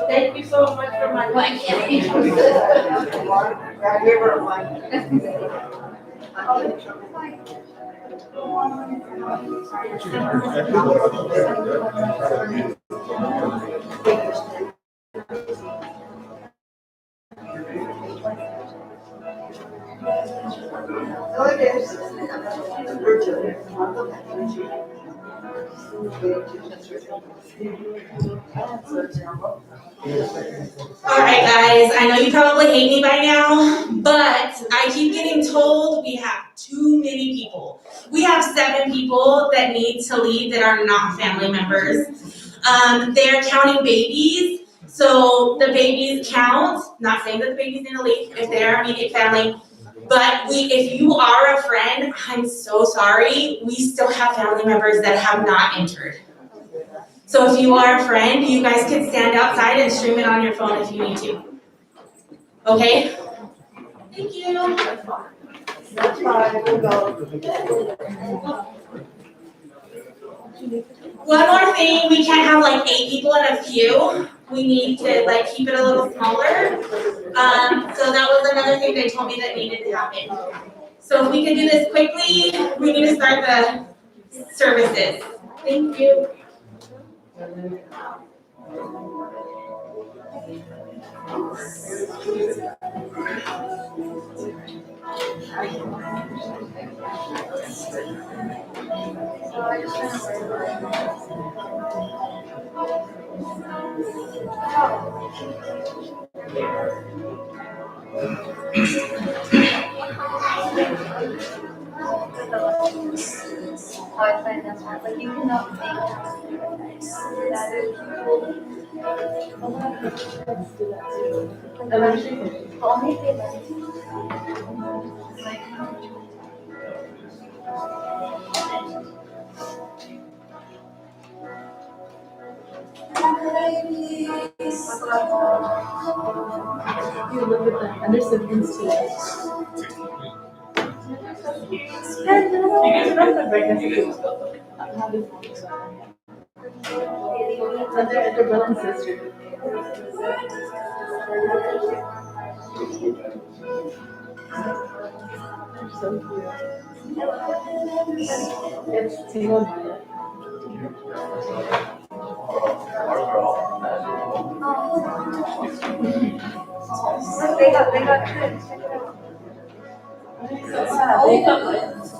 Thank you so much for my blanket. All right, guys, I know you probably hate me by now, but I keep getting told we have too many people. We have 7 people that need to leave that are not family members. They're counting babies, so the babies count. Not saying that the babies need to leave if they're our immediate family, but if you are a friend, I'm so sorry. We still have family members that have not entered. So if you are a friend, you guys can stand outside and stream it on your phone if you need to. Okay? Thank you. One more thing, we can't have like 8 people in a queue. We need to keep it a little smaller. So that was another thing they told me that needed to happen. So if we can do this quickly, we need to start the services. Thank you. You live with them, and there's siblings too. You guys remember pregnancy? And they're brother and sister. So cute. It's single mother. They got kids. They got lights.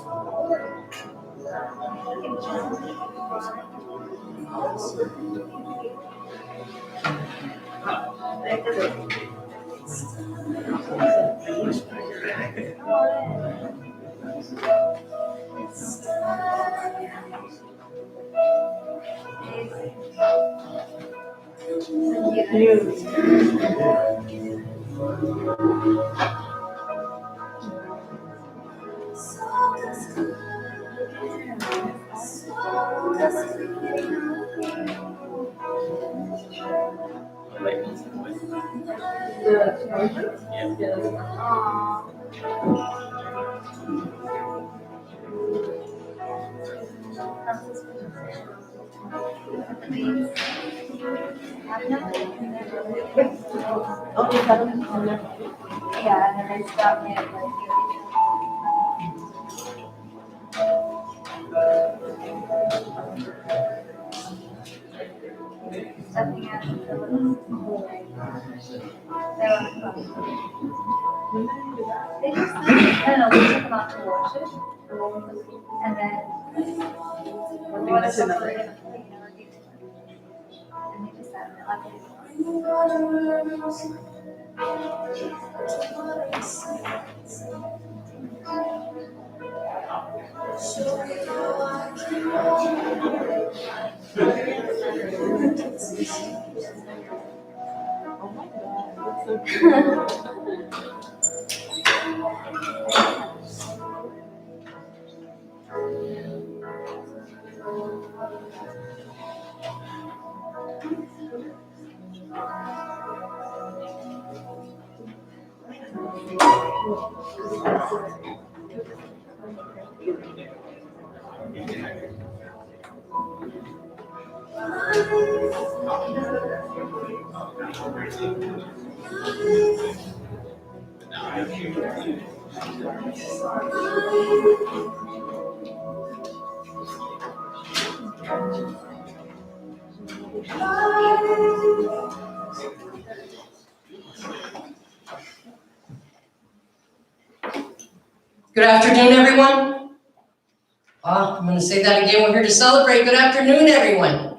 Yeah, and then they stopped me at like something else. They just, I don't know, we took them out to wash it. And then one of them was like, and they just had it like Oh my God, that's so Good afternoon, everyone. I'm going to say that again. We're here to celebrate. Good afternoon, everyone.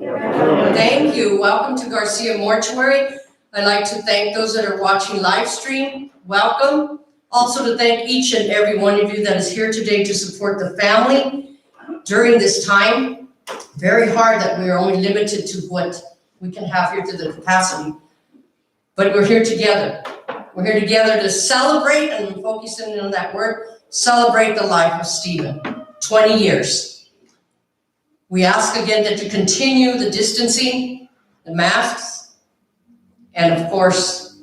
Thank you. Welcome to Garcia Mortuary. I'd like to thank those that are watching live stream. Welcome. Also to thank each and every one of you that is here today to support the family during this time. Very hard that we are only limited to what we can have here to the capacity. But we're here together. We're here together to celebrate, and I'm focusing on that word, celebrate the life of Stephen. 20 years. We ask again that you continue the distancing, the masks, and of course,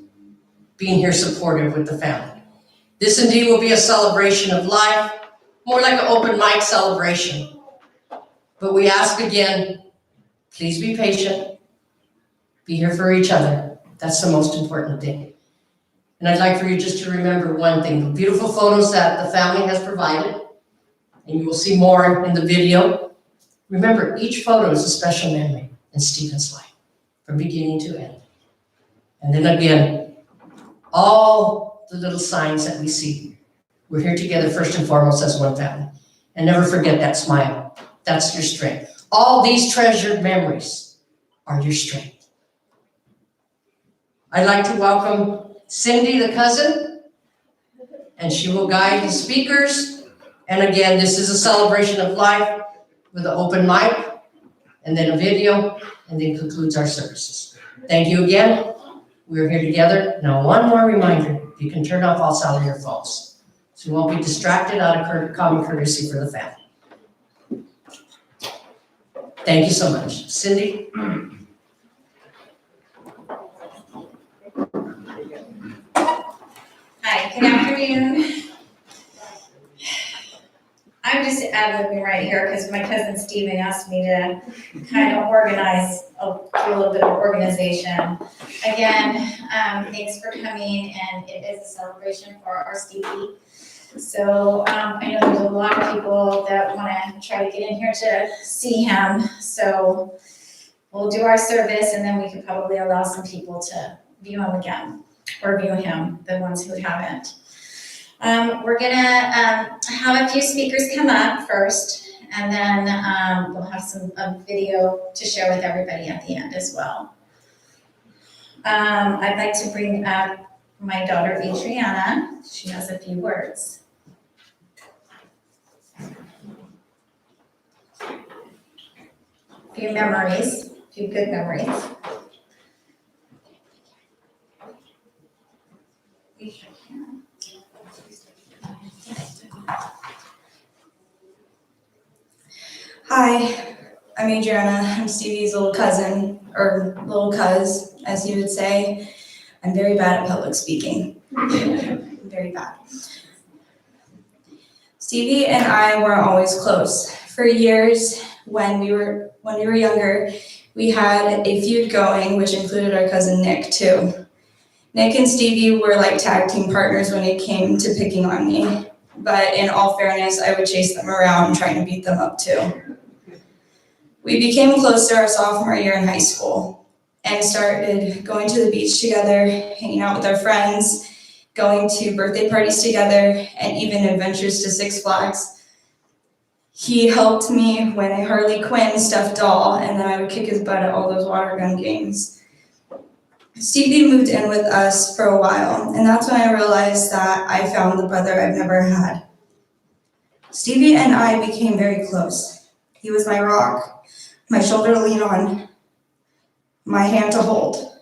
being here supportive with the family. This indeed will be a celebration of life, more like an open mic celebration. But we ask again, please be patient, be here for each other. That's the most important thing. And I'd like for you just to remember one thing, the beautiful photos that the family has provided, and you will see more in the video. Remember, each photo is a special memory in Stephen's life, from beginning to end. And then again, all the little signs that we see. We're here together first and foremost as one family. And never forget that smile. That's your strength. All these treasured memories are your strength. I'd like to welcome Cindy, the cousin, and she will guide the speakers. And again, this is a celebration of life with an open mic, and then a video, and then concludes our services. Thank you again. We're here together. Now, one more reminder, you can turn off all cellular phones, so you won't be distracted out of common courtesy for the family. Thank you so much. Cindy? Hi, good afternoon. I'm just ad-libbing right here because my cousin Stephen asked me to kind of organize, do a little bit of organization. Again, thanks for coming, and it is a celebration for our Stevie. So I know there's a lot of people that want to try to get in here to see him. So we'll do our service, and then we could probably allow some people to view him again, or view him, the ones who haven't. We're gonna have a few speakers come up first, and then we'll have a video to share with everybody at the end as well. I'd like to bring up my daughter Adriana. She has a few words. A few memories, a few good memories. Hi, I'm Adriana. I'm Stevie's little cousin, or little cuz, as you would say. I'm very bad at public speaking. Very bad. Stevie and I were always close. For years, when we were younger, we had a feud going, which included our cousin Nick too. Nick and Stevie were like tag team partners when it came to picking on me. But in all fairness, I would chase them around trying to beat them up too. We became closer our sophomore year in high school and started going to the beach together, hanging out with our friends, going to birthday parties together, and even adventures to Six Flags. He helped me win a Harley Quinn stuffed doll, and then I would kick his butt at all those water gun games. Stevie moved in with us for a while, and that's when I realized that I found the brother I've never had. Stevie and I became very close. He was my rock, my shoulder to lean on, my hand to hold.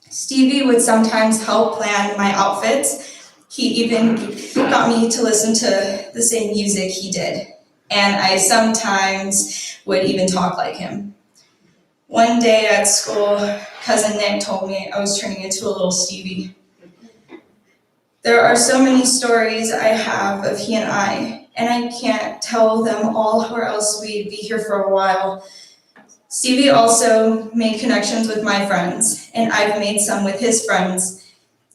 Stevie would sometimes help plan my outfits. He even got me to listen to the same music he did, and I sometimes would even talk like him. One day at school, cousin Nick told me I was turning into a little Stevie. There are so many stories I have of he and I can't tell them all or else we'd be here for a while. Stevie also made connections with my friends, and I've made some with his friends.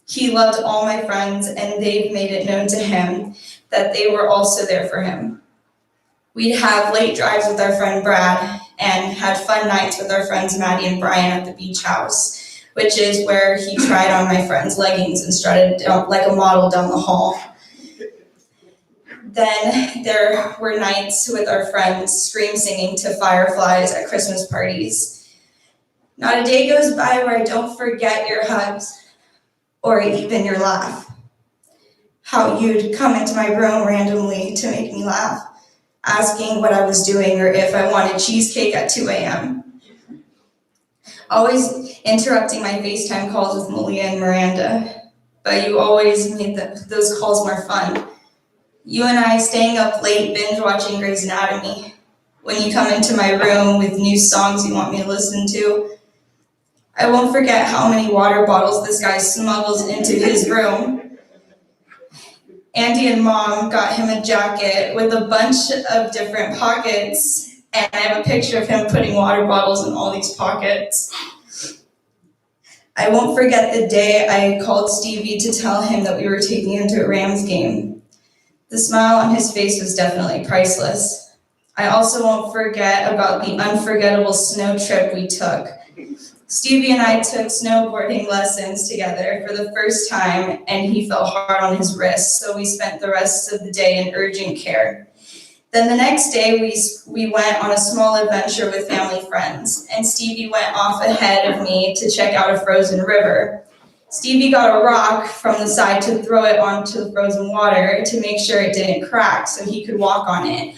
He loved all my friends, and they've made it known to him that they were also there for him. We'd have late drives with our friend Brad, and had fun nights with our friends Maddie and Brian at the beach house, which is where he tried on my friend's leggings and strutted like a model down the hall. Then there were nights with our friends scream singing to fireflies at Christmas parties. Not a day goes by where I don't forget your hugs or even your laugh. How you'd come into my room randomly to make me laugh, asking what I was doing or if I wanted cheesecake at 2 a.m. Always interrupting my FaceTime calls with Malia and Miranda, but you always made those calls more fun. You and I staying up late binge watching Grey's Anatomy. When you come into my room with new songs you want me to listen to. I won't forget how many water bottles this guy smuggles into his room. Andy and Mom got him a jacket with a bunch of different pockets, and I have a picture of him putting water bottles in all these pockets. I won't forget the day I called Stevie to tell him that we were taking him to a Rams game. The smile on his face was definitely priceless. I also won't forget about the unforgettable snow trip we took. Stevie and I took snowboarding lessons together for the first time, and he fell hard on his wrist, so we spent the rest of the day in urgent care. Then the next day, we went on a small adventure with family friends, and Stevie went off ahead of me to check out a frozen river. Stevie got a rock from the side to throw it onto the frozen water to make sure it didn't crack so he could walk on it.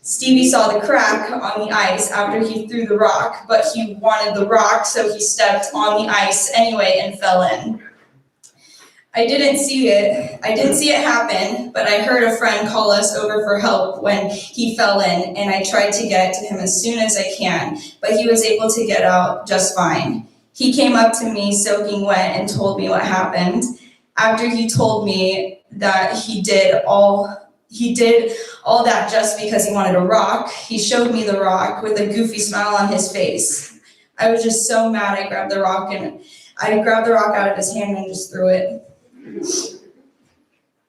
Stevie saw the crack on the ice after he threw the rock, but he wanted the rock, so he stepped on the ice anyway and fell in. I didn't see it happen, but I heard a friend call us over for help when he fell in, and I tried to get to him as soon as I can, but he was able to get out just fine. He came up to me soaking wet and told me what happened. After he told me that he did all that just because he wanted a rock, he showed me the rock with a goofy smile on his face. I was just so mad I grabbed the rock out of his hand and just threw it.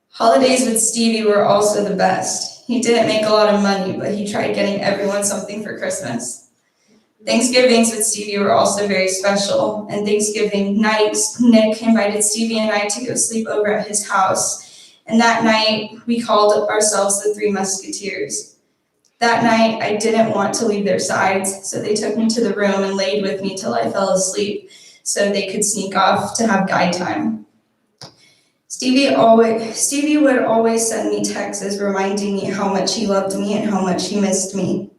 Holidays with Stevie were also the best. He didn't make a lot of money, but he tried getting everyone something for Christmas. Thanksgivings with Stevie were also very special, and Thanksgiving night, Nick invited Stevie and I to go sleep over at his house, and that night we called ourselves the Three Musketeers. That night I didn't want to leave their sides, so they took me to the room and laid with me till I fell asleep, so they could sneak off to have guide time. Stevie would always send me texts reminding me how much he loved me and how much he missed me.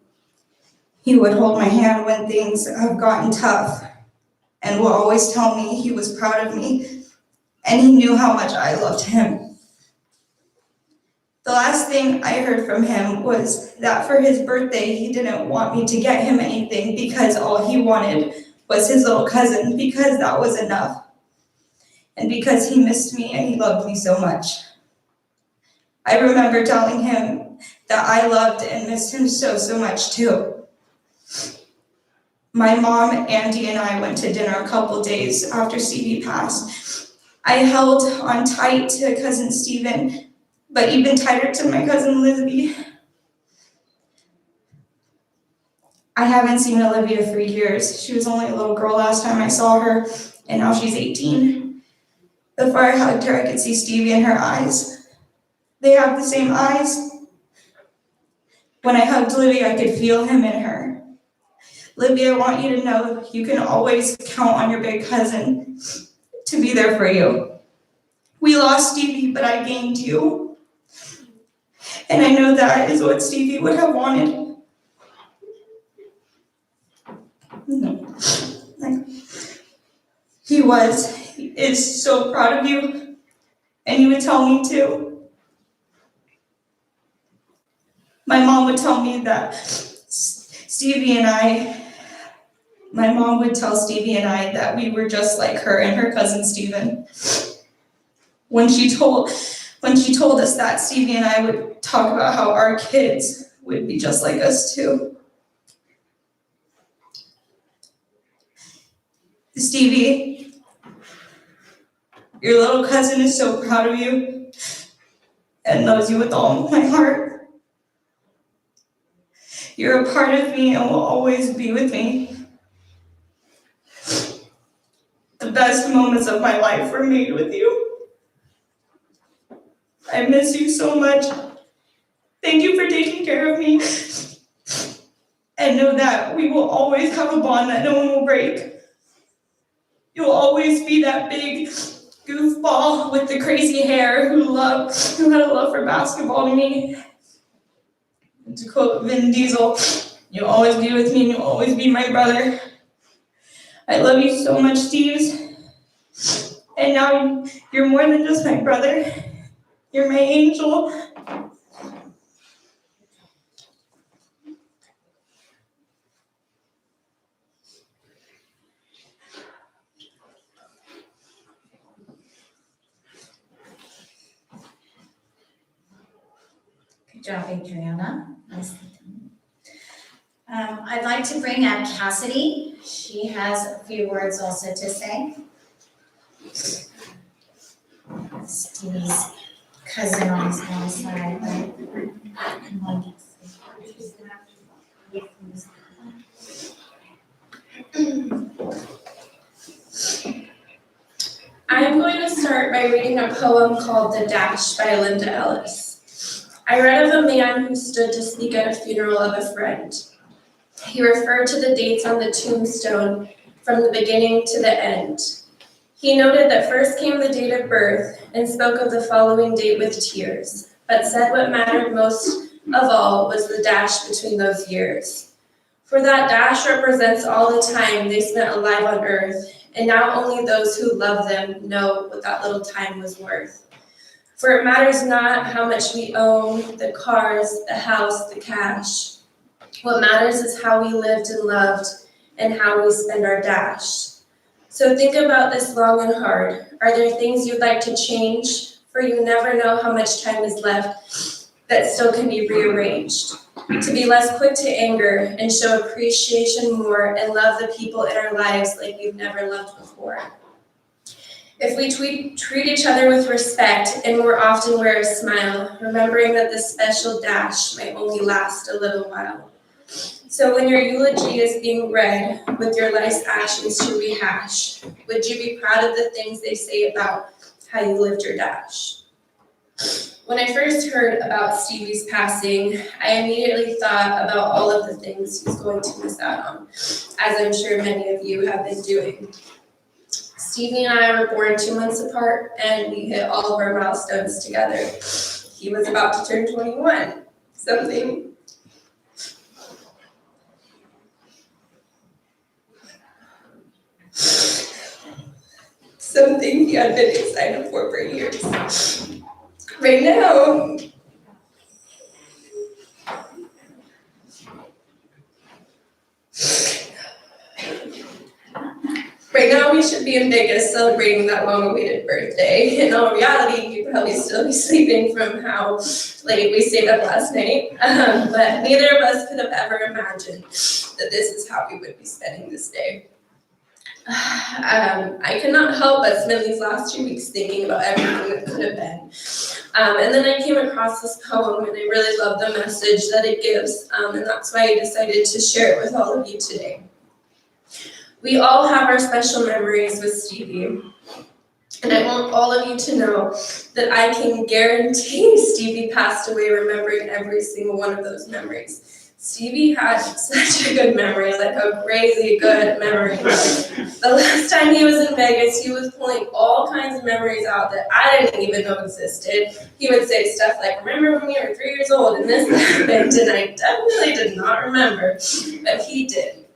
He would hold my hand when things have gotten tough and would always tell me he was proud of me and he knew how much I loved him. The last thing I heard from him was that for his birthday, he didn't want me to get him anything because all he wanted was his little cousin, because that was enough. And because he missed me and he loved me so much. I remember telling him that I loved and missed him so much too. My mom, Andy, and I went to dinner a couple days after Stevie passed. I held on tight to cousin Stephen, but even tighter to my cousin Olivia. I haven't seen Olivia for years. She was only a little girl last time I saw her, and now she's 18. Before I hugged her, I could see Stevie in her eyes. They have the same eyes. When I hugged Olivia, I could feel him in her. Olivia, I want you to know you can always count on your big cousin to be there for you. We lost Stevie, but I gained you. And I know that is what Stevie would have wanted. He is so proud of you, and he would tell me too. My mom would tell me that my mom would tell Stevie and I that we were just like her and her cousin Steven. When she told us that, Stevie and I would talk about how our kids would be just like us too. Stevie, your little cousin is so proud of you and loves you with all my heart. You're a part of me and will always be with me. The best moments of my life were made with you. I miss you so much. Thank you for taking care of me. And know that we will always have a bond that no one will break. You'll always be that big goofball with the crazy hair who had a love for basketball to me. And to quote Vin Diesel, you'll always be with me and you'll always be my brother. I love you so much, Steve. And now you're more than just my brother. You're my angel. Good job, Adriana. Nice. I'd like to bring up Cassidy. She has a few words also to say. Stevie's cousin on his mom's side, right? Come on. I'm going to start by reading a poem called The Dash by Linda Ellis. I read of a man who stood to speak at a funeral of a friend. He referred to the dates on the tombstone from the beginning to the end. He noted that first came the date of birth and spoke of the following date with tears, but said what mattered most of all was the dash between those years. For that dash represents all the time they spent alive on earth, and now only those who love them know what that little time was worth. For it matters not how much we own, the cars, the house, the cash. What matters is how we lived and loved and how we spend our dash. So think about this long and hard. Are there things you'd like to change? For you never know how much time is left that still can be rearranged. To be less quick to anger and show appreciation more and love the people in our lives like we've never loved before. If we treat each other with respect and more often wear a smile, remembering that this special dash might only last a little while. So when your eulogy is being read with your life's actions to rehash, would you be proud of the things they say about how you lived your dash? When I first heard about Stevie's passing, I immediately thought about all of the things he's going to miss out on, as I'm sure many of you have been doing. Stevie and I were born 2 months apart, and we hit all of our milestones together. He was about to turn 21, something he had been excited for years. Right now, we should be in Vegas celebrating that long-awaited birthday. In all reality, you'd probably still be sleeping from how late we stayed up last night. But neither of us could have ever imagined that this is how we would be spending this day. I could not help but spend these last 2 weeks thinking about everything that could have been. And then I came across this poem, and I really love the message that it gives, and that's why I decided to share it with all of you today. We all have our special memories with Stevie, and I want all of you to know that I can guarantee Stevie passed away remembering every single one of those memories. Stevie had such a good memory, like a crazy good memory. The last time he was in Vegas, he was pulling all kinds of memories out that I didn't even know existed. He would say stuff like, remember when we were 3 years old and this happened, and I definitely did not remember, but he did.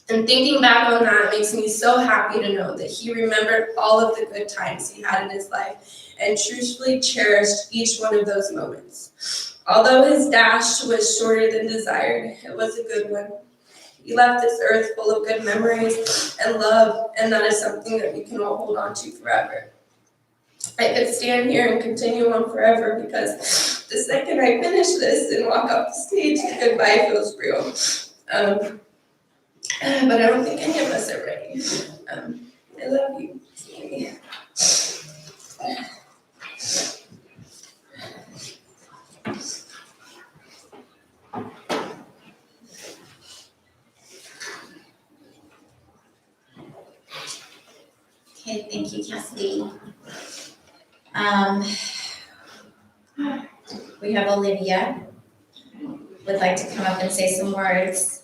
And thinking back on that makes me so happy to know that he remembered all of the good times he had in his life and truthfully cherished each one of those moments. Although his dash was shorter than desired, it was a good one. He left this earth full of good memories and love, and that is something that we can all hold on to forever. I could stand here and continue on forever because the second I finish this and walk off the stage, the goodbye feels real. But I don't think any of us are ready. I love you, Stevie. Okay, thank you, Cassidy. We have Olivia, would like to come up and say some words.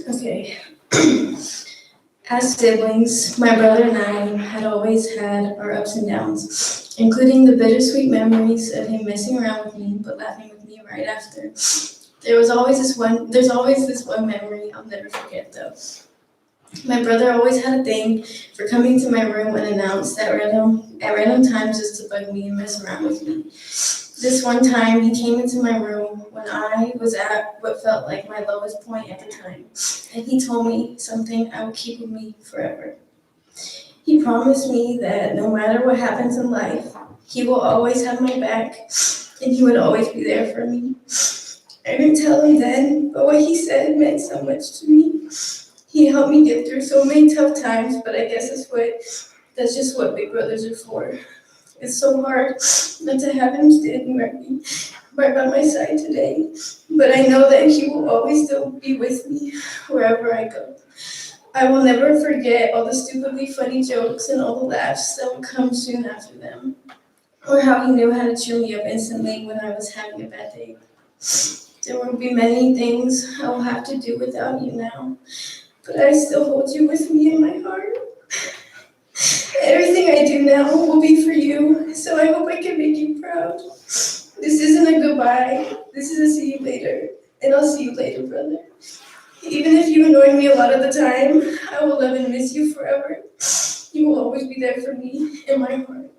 Okay. As siblings, my brother and I had always had our ups and downs, including the bittersweet memories of him messing around with me but laughing with me right after. There's always this one memory I'll never forget though. My brother always had a thing for coming to my room unannounced at random times just to bug me and mess around with me. This one time, he came into my room when I was at what felt like my lowest point at the time, and he told me something I will keep with me forever. He promised me that no matter what happens in life, he will always have my back, and he would always be there for me. I didn't tell him then, but what he said meant so much to me. He helped me get through so many tough times, but I guess that's just what big brothers are for. It's so hard not to have him standing right by my side today, but I know that he will always still be with me wherever I go. I will never forget all the stupidly funny jokes and all the laughs that will come soon after them, or how he knew how to cheer me up instantly when I was having a bad day. There will be many things I will have to do without you now, but I still hold you with me in my heart. Everything I do now will be for you, so I hope I can make you proud. This isn't a goodbye, this is a see you later, and I'll see you later, brother. Even if you annoy me a lot of the time, I will love and miss you forever. You will always be there for me in my heart.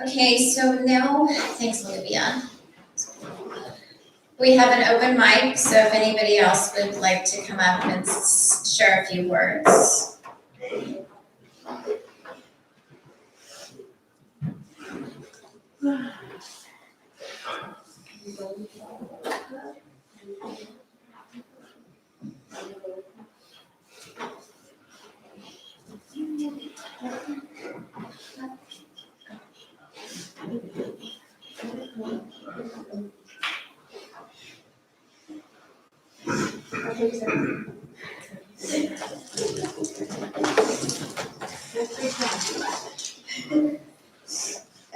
Okay, so now, thanks Olivia. We have an open mic, so if anybody else would like to come up and share a few words.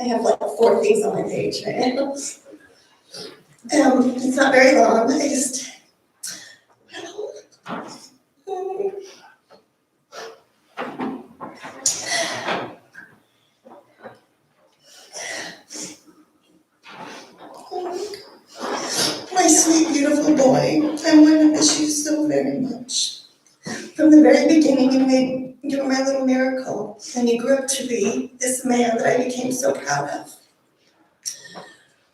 I have like 4 things on my page right now. It's not very long. I just. My sweet, beautiful boy, I'm going to miss you so very much. From the very beginning, you were my little miracle, and you grew up to be this man that I became so proud of.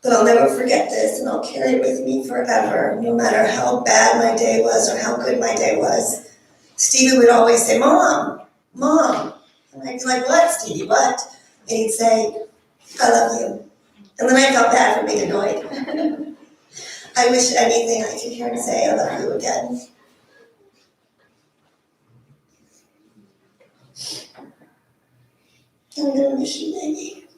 But I'll never forget this, and I'll carry it with me forever, no matter how bad my day was or how good my day was. Stevie would always say, Mom, Mom. And I'd be like, what, Stevie, what? And he'd say, I love you. And then I felt bad for being annoyed. I wish anything I could hear him say, I love you again. I'm gonna miss you, baby.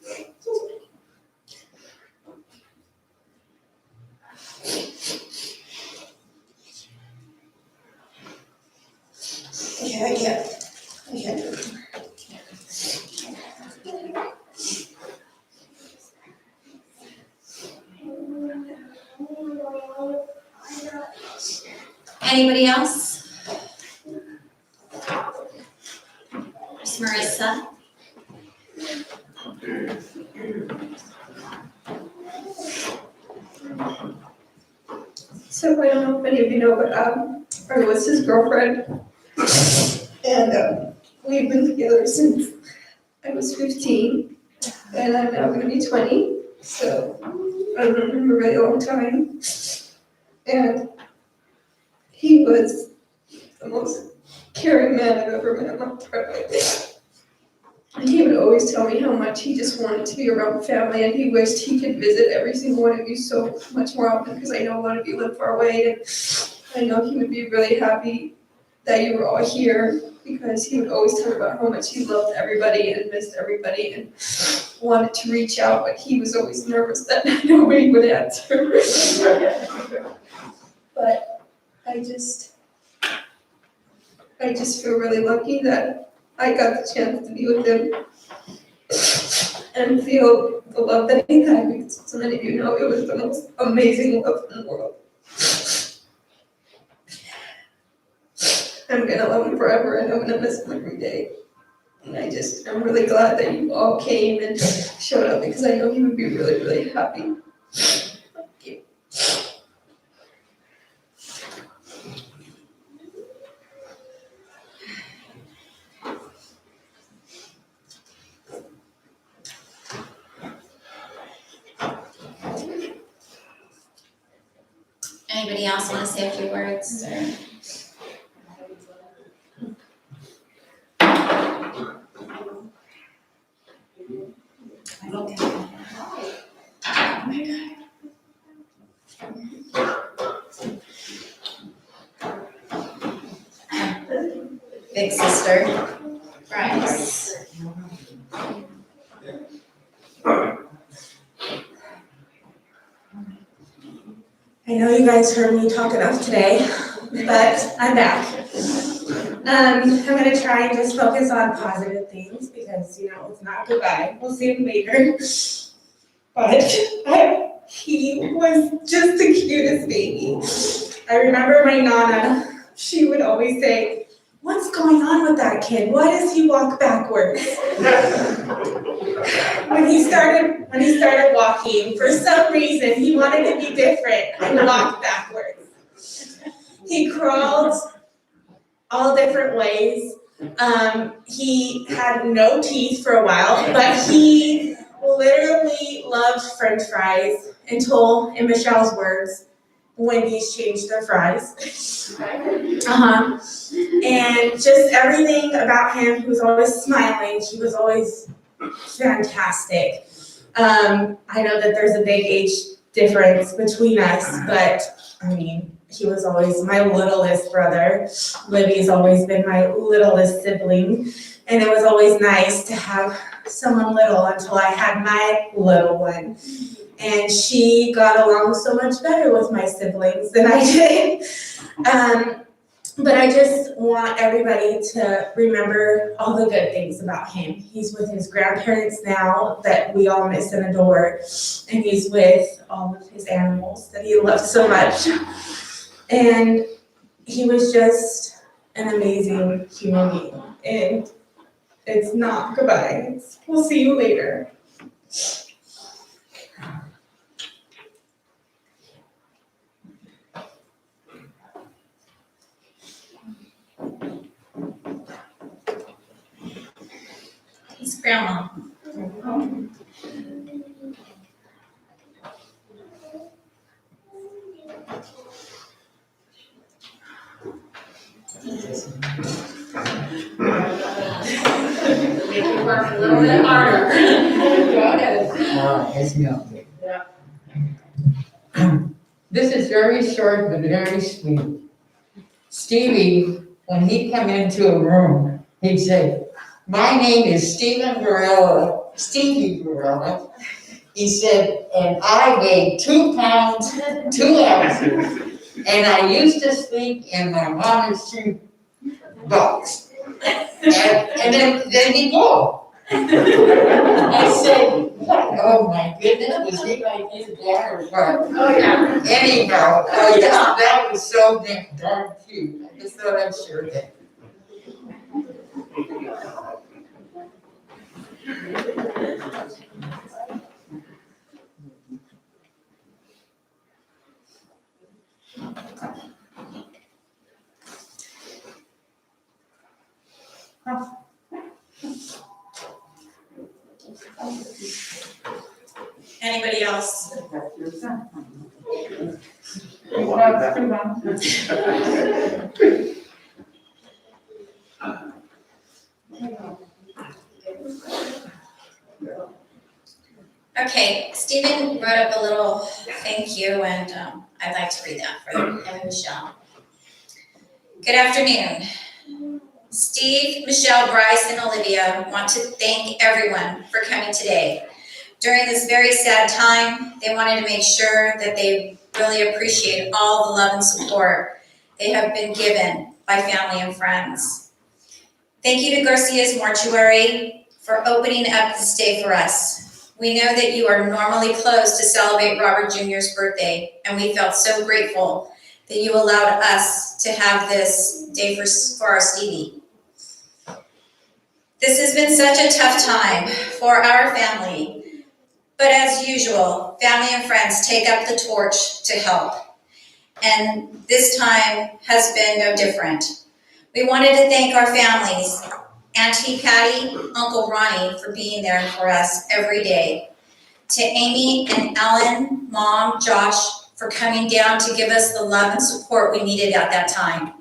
Okay, I can't do it. Anybody else? Miss Marissa? So I don't know if any of you know, but I was his girlfriend, and we've been together since I was 15, and I'm now gonna be 20, so I've known him a really long time. And he was the most caring man I've ever met in my entire life. And he would always tell me how much he just wanted to be around family, and he wished he could visit every single one of you so much more often, because I know a lot of you live far away, and I know he would be really happy that you were all here, because he would always talk about how much he loved everybody and missed everybody and wanted to reach out, but he was always nervous that nobody would answer. But I just feel really lucky that I got the chance to be with him and feel the love that he had, because so many of you know it was the most amazing love in the world. I'm gonna love him forever, and I'm gonna miss him every day. And I'm really glad that you all came and showed up, because I know he would be really, really happy. Thank you. Anybody else want to say a few words? Or? Big sister, Bryce. I know you guys heard me talk enough today, but I'm back. I'm gonna try and just focus on positive things because, it's not goodbye. We'll see him later. But he was just the cutest baby. I remember my Nana, she would always say, "What's going on with that kid? Why does he walk backwards?" When he started walking, for some reason, he wanted to be different and walk backwards. He crawled all different ways. He had no teeth for a while, but he literally loved French fries until, in Michelle's words, Wendy's changed their fries. And just everything about him, he was always smiling, he was always fantastic. I know that there's a big age difference between us, but he was always my littlest brother. Libby's always been my littlest sibling, and it was always nice to have someone little until I had my little one. And she got along so much better with my siblings than I did. But I just want everybody to remember all the good things about him. He's with his grandparents now that we all miss and adore, and he's with all of his animals that he loves so much. And he was just an amazing human being. And it's not goodbye. We'll see you later. He's grandma. Make it work a little bit harder. It's me up there. This is very short but very sweet. Stevie, when he come into a room, he'd say, "My name is Stephen Varela, Stevie Varela." He said, "and I weigh 2 pounds, 2 ounces, and I used to sleep in my monastery box." And then he'd go. I said, "Oh my goodness, was he like his dad or what?" Oh, yeah. Anyhow, yeah, that was so darn cute. I just thought I'd share that. Anybody else? Okay, Stephen wrote up a little thank you, and I'd like to read that for him and Michelle. Good afternoon. Steve, Michelle, Bryce, and Olivia want to thank everyone for coming today. During this very sad time, they wanted to make sure that they really appreciate all the love and support they have been given by family and friends. Thank you to Garcia's Mortuary for opening up this day for us. We know that you are normally closed to celebrate Robert Jr.'s birthday, and we felt so grateful that you allowed us to have this day for our Stevie. This has been such a tough time for our family, but as usual, family and friends take up the torch to help. And this time has been no different. We wanted to thank our families, Auntie Patty, Uncle Ronnie for being there for us every day. To Amy and Ellen, Mom, Josh for coming down to give us the love and support we needed at that time.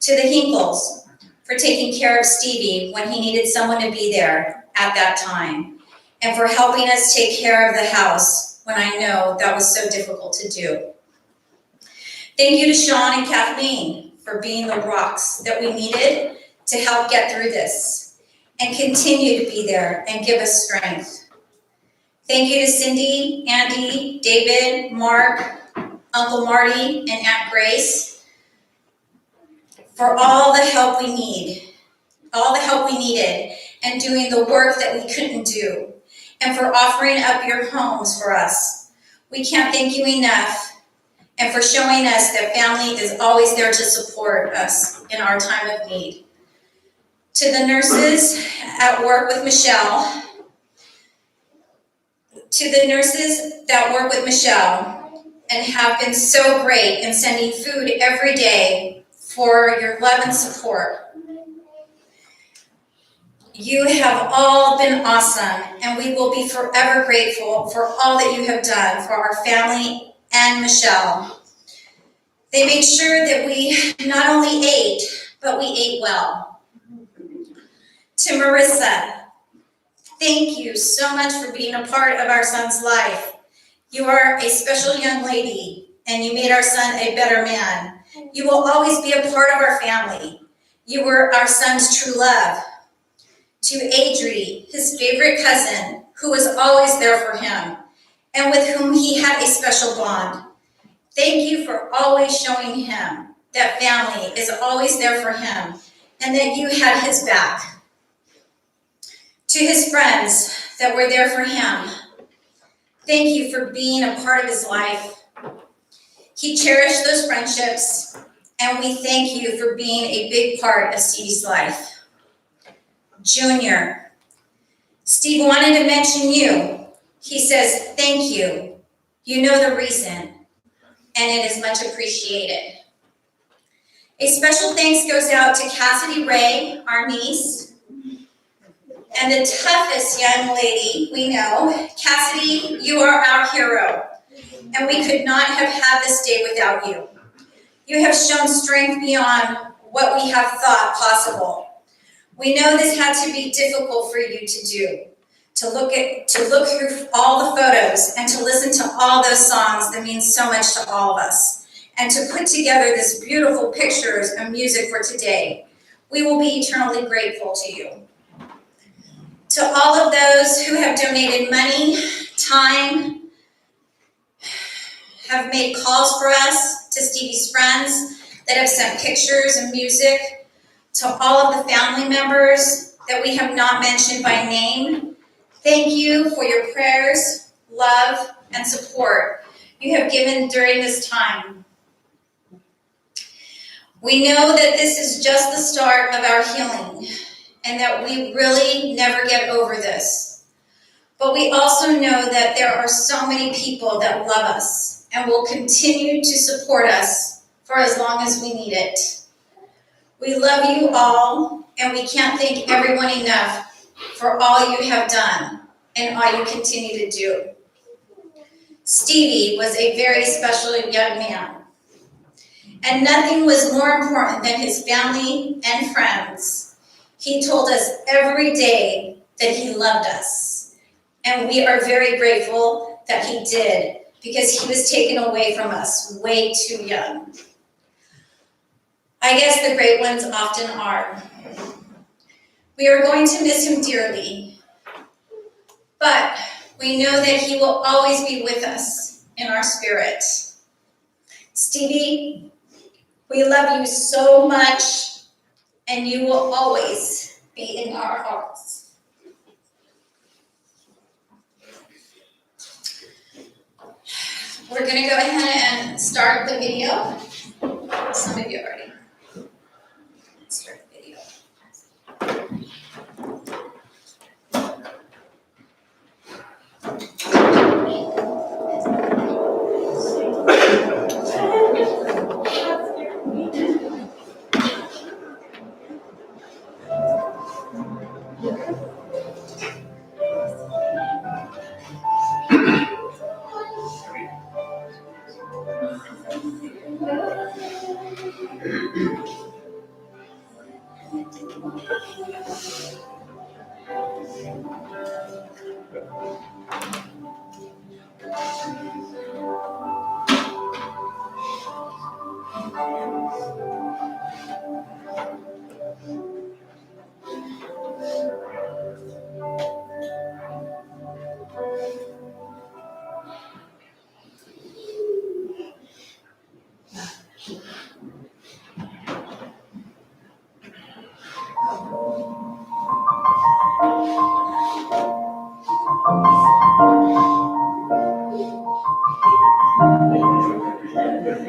To the Hinkles for taking care of Stevie when he needed someone to be there at that time. And for helping us take care of the house when I know that was so difficult to do. Thank you to Sean and Kathleen for being the rocks that we needed to help get through this and continue to be there and give us strength. Thank you to Cindy, Andy, David, Mark, Uncle Marty, and Aunt Grace for all the help we needed and doing the work that we couldn't do, and for offering up your homes for us. We can't thank you enough, and for showing us that family is always there to support us in our time of need. To the nurses at work with Michelle, and have been so great in sending food every day for your love and support. You have all been awesome, and we will be forever grateful for all that you have done for our family and Michelle. They made sure that we not only ate, but we ate well. To Marissa, thank you so much for being a part of our son's life. You are a special young lady, and you made our son a better man. You will always be a part of our family. You were our son's true love. To Adri, his favorite cousin, who was always there for him, and with whom he had a special bond. Thank you for always showing him that family is always there for him, and that you had his back. To his friends that were there for him, thank you for being a part of his life. He cherished those friendships, and we thank you for being a big part of Stevie's life. Junior, Steve wanted to mention you. He says, thank you. You know the reason, and it is much appreciated. A special thanks goes out to Cassidy Ray, our niece, and the toughest young lady we know. Cassidy, you are our hero, and we could not have had this day without you. You have shown strength beyond what we have thought possible. We know this had to be difficult for you to do, to look through all the photos and to listen to all those songs that mean so much to all of us, and to put together this beautiful pictures and music for today. We will be eternally grateful to you. To all of those who have donated money, time, have made calls for us, to Stevie's friends that have sent pictures and music, to all of the family members that we have not mentioned by name, thank you for your prayers, love, and support you have given during this time. We know that this is just the start of our healing, and that we really never get over this. But we also know that there are so many people that love us and will continue to support us for as long as we need it. We love you all, and we can't thank everyone enough for all you have done and all you continue to do. Stevie was a very special young man, and nothing was more important than his family and friends. He told us every day that he loved us, and we are very grateful that he did, because he was taken away from us way too young. I guess the great ones often are. We are going to miss him dearly, but we know that he will always be with us in our spirit. Stevie, we love you so much, and you will always be in our hearts. We're gonna go ahead and start the video. Some of you already. Let's start the video.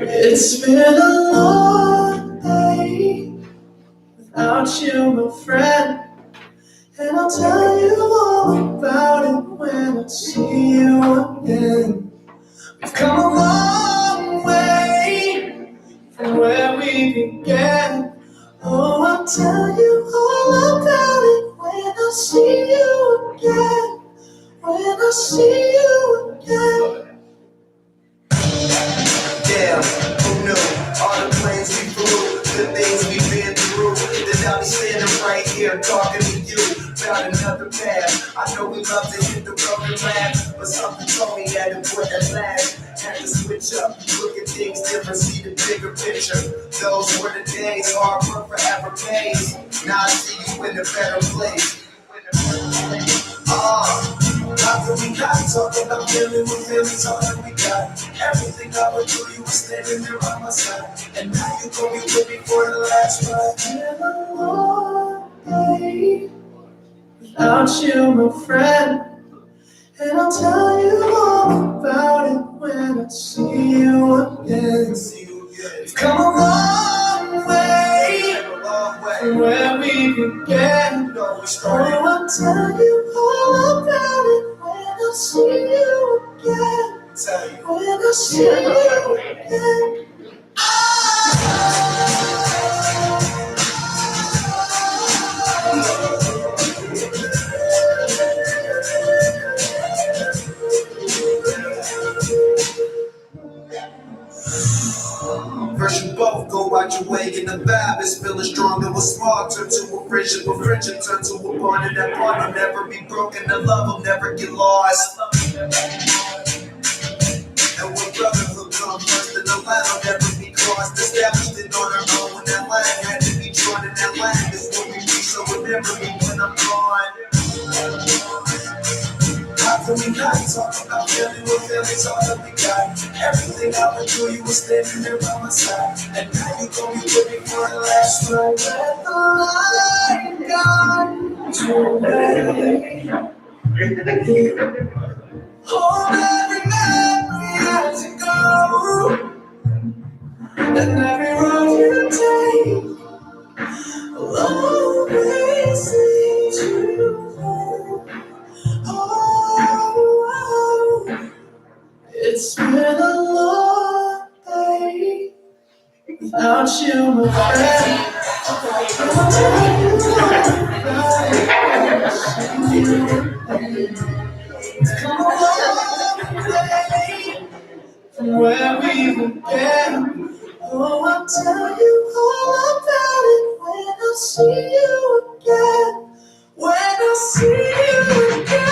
It's been a long day without you, my friend, and I'll tell you all about it when I see you again. We've come a long way from where we began. Oh, I'll tell you all about it when I see you again. When I see you again. Yeah, who knew? All the planes we flew, the things we've been through. Then I'll be standing right here talking to you about another path. I know we love to hit the road and laugh, but something told me that it wouldn't last. Had to switch up, look at things different, see the bigger picture. Those were the days, hard work forever pays. Now I see you in a better place. How can we not talk about dealing with feelings, all that we got? Everything I went through, you were standing there by my side. And now you gon' be with me for the last ride. It's been a long day without you, my friend, and I'll tell you all about it when I see you again. We've come a long way from where we began. Oh, I'll tell you all about it when I see you again. When I see you again. First you both go out your way in the vow. Habits feeling strong, that was small, turned to a friendship turned to a bond, and that bond will never be broken, the love will never get lost. And when brotherhood comes first, then the line will never be crossed. Established it on our own, when that line had to be drawn, and that line is what we be, so remember me when I'm gone. How can we not talk about family when family's all that we got? Everything I went through, you were standing there by my side. And now you gon' be with me for the last time. Let the light guide your way. Hold every memory as you go. And every road you take will always lead you home. Oh, it's been a long day without you, my friend. It's come a long way from where we've been. Oh, I'll tell you all about it when I see you again. When I see you again.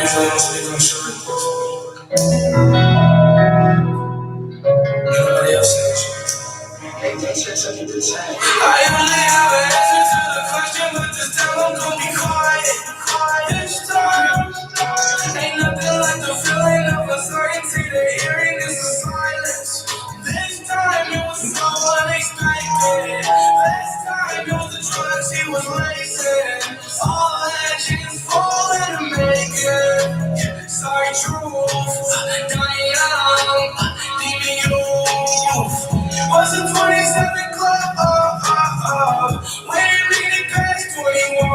Usually I don't speak on short. Nobody else says. I only have an answer to the question, but this time I'm gonna be quiet. This time, ain't nothing like the feeling of uncertainty. The hearing is the silence. This time it was so unexpected. This time it was the drugs he was lacing. All legends fall in the making. Sorry, truth, dying young, leaving you. Was a 27 club, when you made it past 21.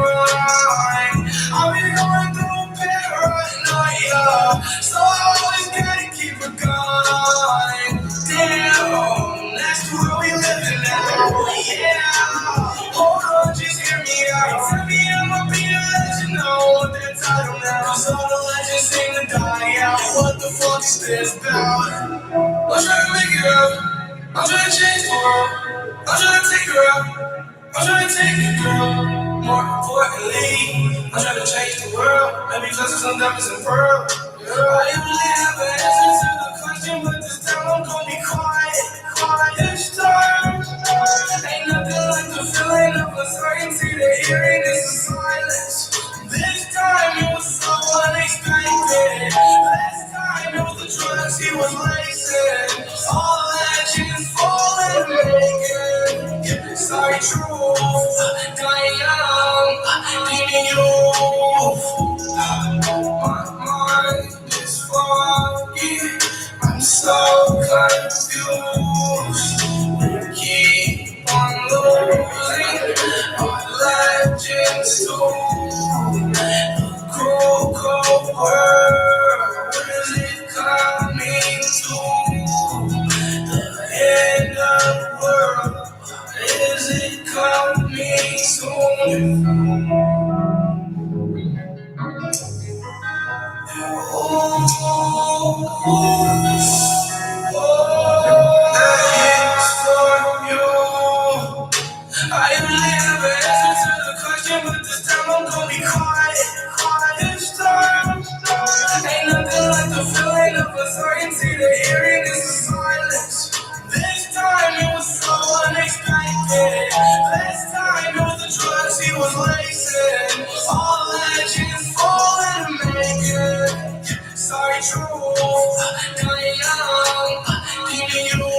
I've been going through paranoia, so I always gotta keep it going. Damn, that's the world we living now, yeah. Hold on, just hear me out. Tell me I'ma be a legend, I want that title now. Cause all the legends seem to die out. What the fuck is this about? I'm trying to make it up. I'm trying to change the world. I'm trying to take her out. I'm trying to take the girl. More importantly, I'm trying to change the world. Maybe cause of some diamonds and pearls. I usually have an answer to the question, but this time I'm gonna be quiet. This time, ain't nothing like the feeling of uncertainty. The hearing is the silence. This time it was so unexpected. Last time it was the drugs he was lacing. All legends fall in the making. Sorry, truth, dying young, leaving you. My mind is foggy. I'm so confused. We keep on losing our legends too. Cruel, cold world, is it coming to the end of the world? Is it coming soon? Thanks for you. I usually have an answer to the question, but this time I'm gonna be quiet. This time, ain't nothing like the feeling of uncertainty. The hearing is the silence. This time it was so unexpected. Last time it was the drugs he was lacing. All legends fall in the making. Sorry, truth, dying young, leaving you.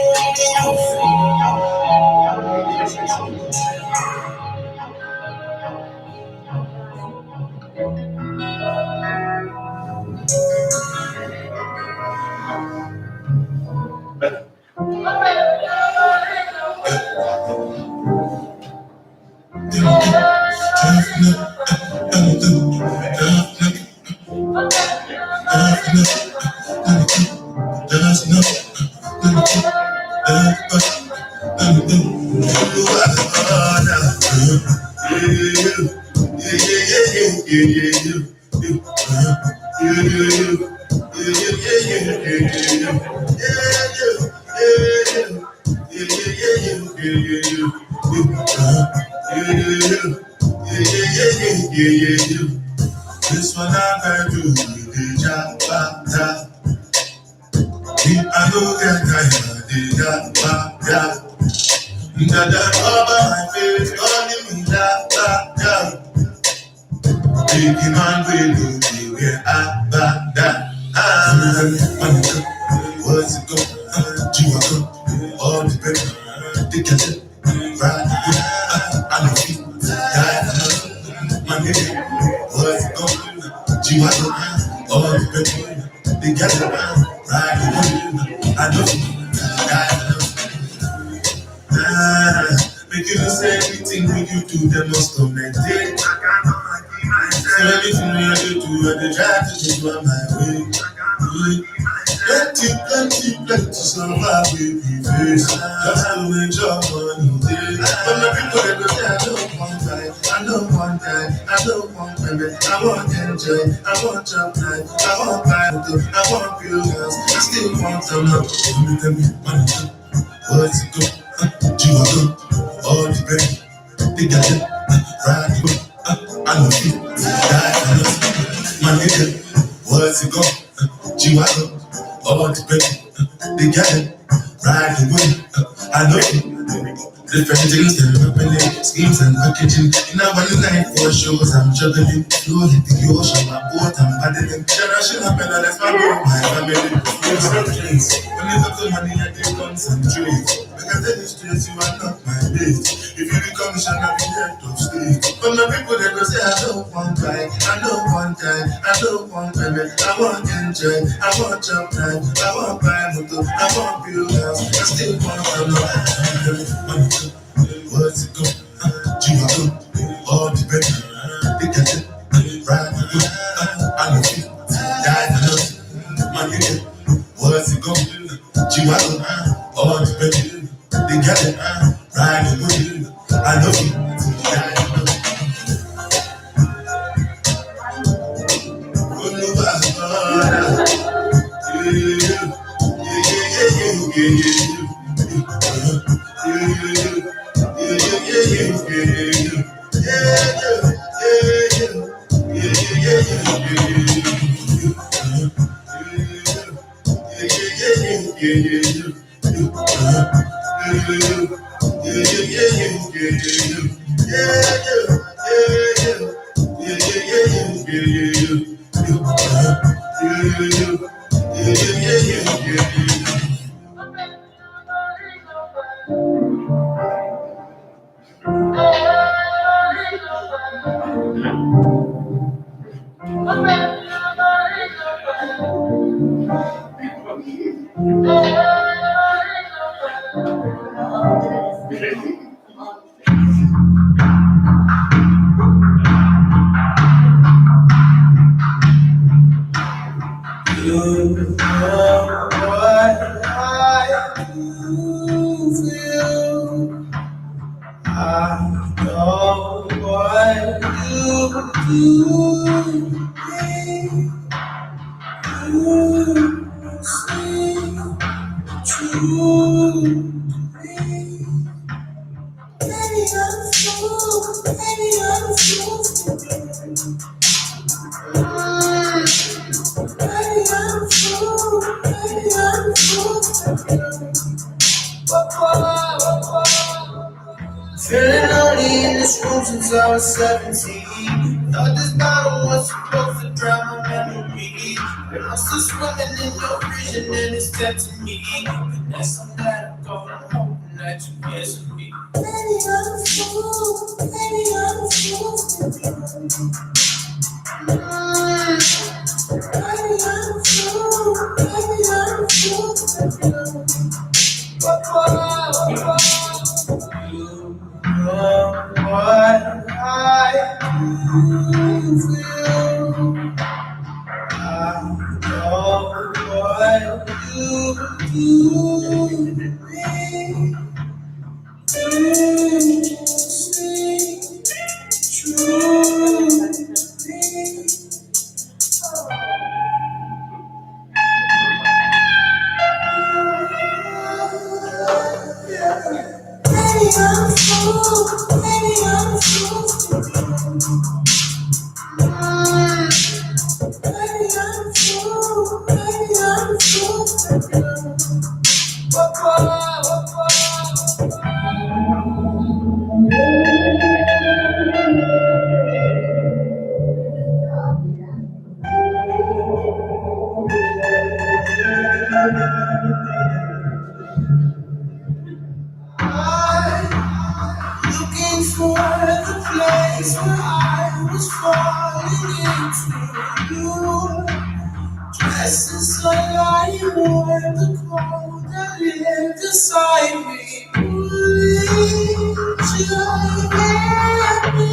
This one I can do, the job, I know that I did that, over my face, calling me that. Biggie man, we do the way what's it go? All the paper, they get it, right? I know it, my nigga, what's it go? All the paper, they get it, right? I know it, make you lose everything when you do, they must commend it. So everything we have to do, I try to just run my way. Plenty, survive with the face. Just to enjoy money day. But the people that go there, I don't want time, I don't want payment, I want enjoy, I want job life, I want buy motor, I want build house, I still want some love. Tell me, money, what's it go? You are good, all the baby, they got it, right, I know it, my nigga, what's it go? You are good, all the baby, they got it, right away, I know it. Different things that are happening, schemes and packaging. In a one night for shows, I'm juggling. Flow hit the ocean, my boat, I'm paddling. Generation up and that's my bro, my family. Those are things. When it comes to money, I can concentrate. Because that is stress, you are not my mate. If you become a shall not be head of state. But my people that go say, I don't want time, I don't want time, I don't want payment, I want enjoy, I want job time, I want buy motor, I want build house, I still want to know. What's it go? You are good, all the better. They got it, right? I know it, die for love. My nigga, what's it go? You are good, all the better. They got it, right? I know it, die for love. Feeling lonely in this room since I was 17. Thought this bottle was supposed to drown my memory. But I'm still swimming in your vision and it's tempting me. And that's I'm glad I'm going home that you miss me. Baby, I'm a fool. Baby, I'm a fool. Baby, I'm a fool. Baby, I'm a fool. You know what I do for you. I know what you do to me. for the place where I was falling into you. Dresses like I wore the cold that lived inside me. Would you let what I do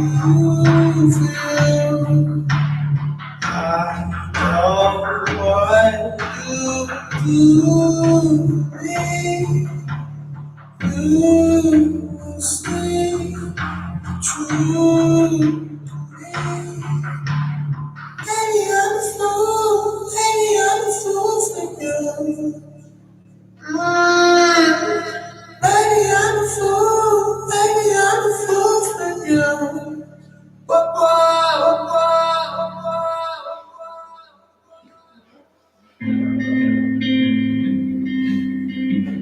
for you. I know what you do me. You stay true. Baby, I'm a fool. Baby, I'm a fool for you. Baby, I'm a fool. Baby, I'm a fool for you.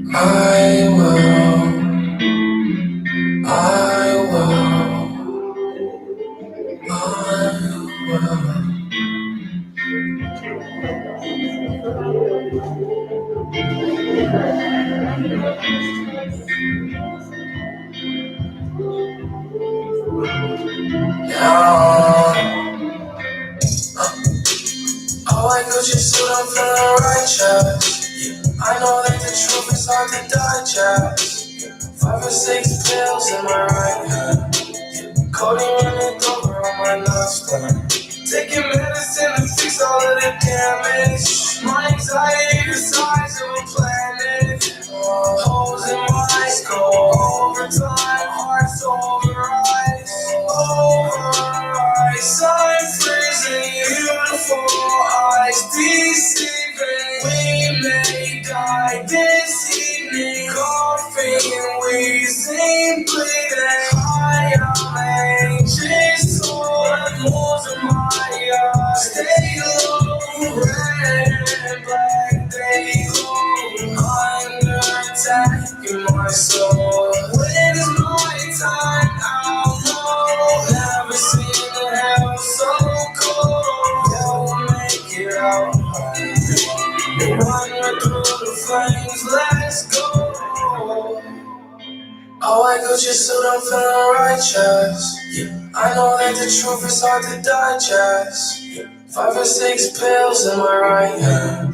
I will. Oh, I could just sit I'm feeling righteous. I know that the truth is hard to digest. 5 or 6 pills in my right hand. Codeine running over on my nightstand. Taking medicine to fix all of the damage. My anxiety the size of a planet. Holes in my skull. Overtime, hearts over ice. Over ice. I'm freezing. Beautiful eyes deceiving. We may die this evening. Coughing, wheezing, bleeding. High on anxious soul. Moles in my eyes. Stay low. Red and black, they glow. Under attack in my soul. When is my time? I'll know. Never seen the hell so cold. We'll make it out. Run through the flames, let's go. Oh, I could just so I'm feeling righteous. I know that the truth is hard to digest. 5 or 6 pills in my right hand.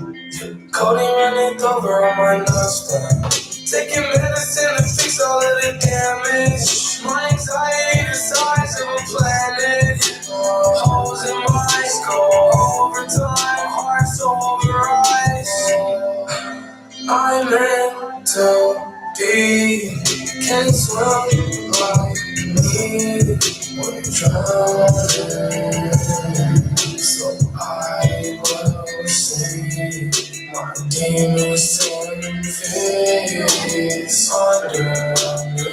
Codeine running over on my nightstand. Taking medicine to fix all of the damage. My anxiety the size of a planet. Holes in my skull. Overtime, hearts over ice. I meant to be. Can't swim like me when drowning. So I will see my demons turn face under me.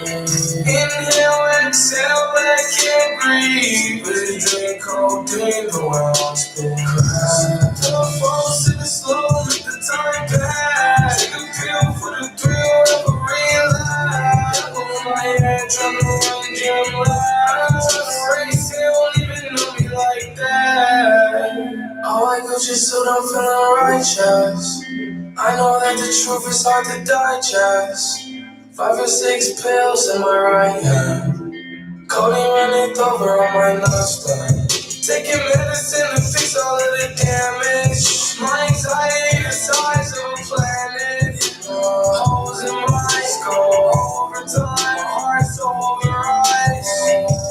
Inhale, exhale, I can't breathe. But drink codeine, the world's been cracked. Telephone, sitting slow, let the time pass. Take a pill for the thrill of a relapse. Devil in my head, trying to run gym laps. Race, they don't even know me like that. Oh, I go just so I'm feeling righteous. I know that the truth is hard to digest. 5 or 6 pills in my right hand. Codeine running over on my nightstand. Taking medicine to fix all of the damage. My anxiety the size of a planet. Holes in my skull. Overtime, hearts over ice.